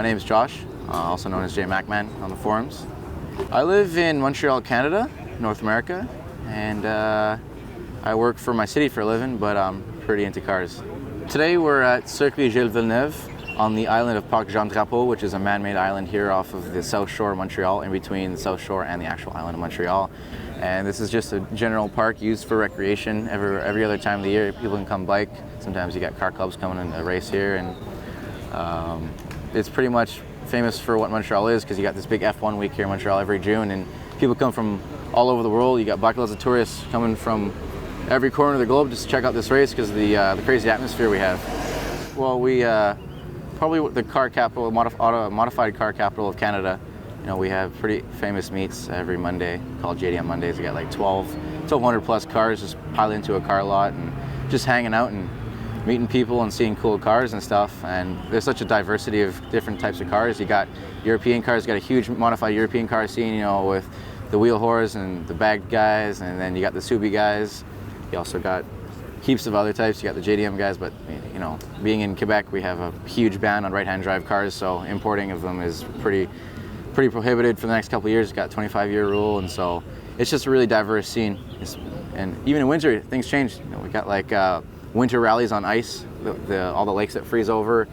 name is Josh, also known as J Macman on the forums. I live in Montreal, Canada, North America, and I work for my city for a living, but I'm pretty into cars. Today we're at Circuit Gilles Villeneuve on the island of Parc Jean Drapeau, which is a man-made island here off of the South Shore of Montreal, in between the South Shore and the actual island of Montreal. And this is just a general park used for recreation. Every other time of the year, people can come bike. Sometimes you got car clubs coming in to race here, and it's pretty much famous for what Montreal is, because you got this big F1 week here in Montreal every June, and people come from all over the world. You got buckloads of tourists coming from every corner of the globe just to check out this race because of the crazy atmosphere we have. Well, we probably the car capital, modified car capital of Canada. You know, we have pretty famous meets every Monday called JDM Mondays. We got like 1,200 plus cars just piled into a car lot and just hanging out and meeting people and seeing cool cars and stuff. And there's such a diversity of different types of cars. You got European cars, you got a huge modified European car scene, you know, with the wheel whores and the bagged guys, and then you got the Subi guys. You also got heaps of other types. You got the JDM guys, but you know, being in Quebec, we have a huge ban on right-hand drive cars, so importing of them is pretty prohibited for the next couple of years. It's got a 25-year rule, and so it's just a really diverse scene. And even in winter, things change. You know, we got like winter rallies on ice, all the lakes that freeze over.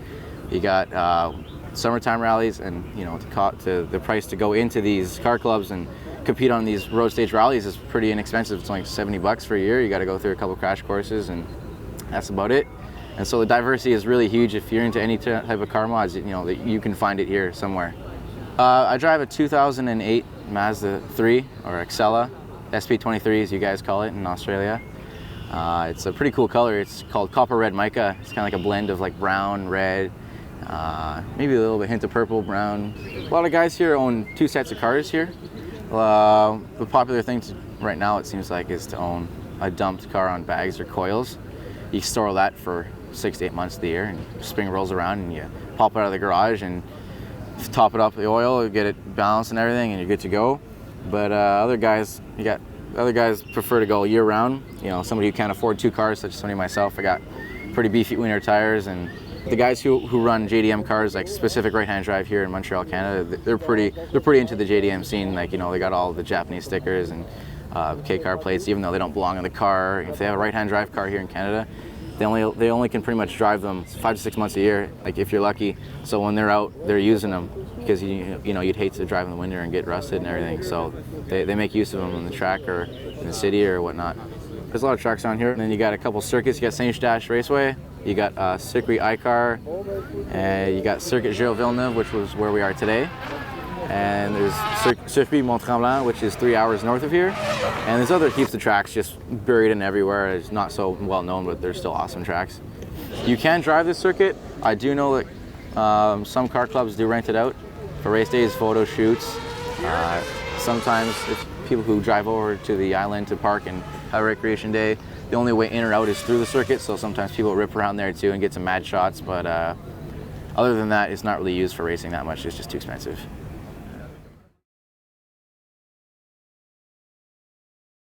You got summertime rallies, and you know, the price to go into these car clubs and compete on these road stage rallies is pretty inexpensive. It's like $70 for a year. You got to go through a couple crash courses, and that's about it. And so the diversity is really huge. If you're into any type of car mods, you know, that you can find it here somewhere. I drive a 2008 Mazda 3, or Excella, SP23 as you guys call it in Australia. It's a pretty cool color. It's called copper red mica. It's kind of like a blend of like brown, red, maybe a little bit hint of purple, brown. A lot of guys here own two sets of cars here. The popular thing right now, it seems like, is to own a dumped car on bags or coils. You store that for 6 to 8 months of the year, and spring rolls around and you pop it out of the garage and top it up with the oil, get it balanced and everything, and you're good to go. But other guys prefer to go year round. You know, somebody who can't afford two cars, such as somebody myself. I got pretty beefy winter tires, and the guys who run JDM cars, like specific right-hand drive here in Montreal, Canada, they're pretty into the JDM scene. Like, you know, they got all the Japanese stickers and K-car plates, even though they don't belong in the car. If they have a right-hand drive car here in Canada, they only can pretty much drive them 5 to 6 months a year, like if you're lucky. So when they're out, they're using them, because you know, you'd hate to drive in the winter and get rusted and everything. So they make use of them on the track or in the city or whatnot. There's a lot of tracks on here. And then you got a couple circuits. You got Saint-Eustache Raceway, you got Circuit Icar, and you got Circuit Gilles Villeneuve, which was where we are today. And there's Circuit Montreal, which is 3 hours north of here. And there's other heaps of tracks just buried in everywhere. It's not so well known, but they're still awesome tracks. You can drive this circuit. I do know that some car clubs do rent it out for race days, photo shoots. Sometimes if people who drive over to the island to park and have a recreation day, the only way in or out is through the circuit, so sometimes people rip around there too and get some mad shots, but other than that, it's not really used for racing that much. It's just too expensive.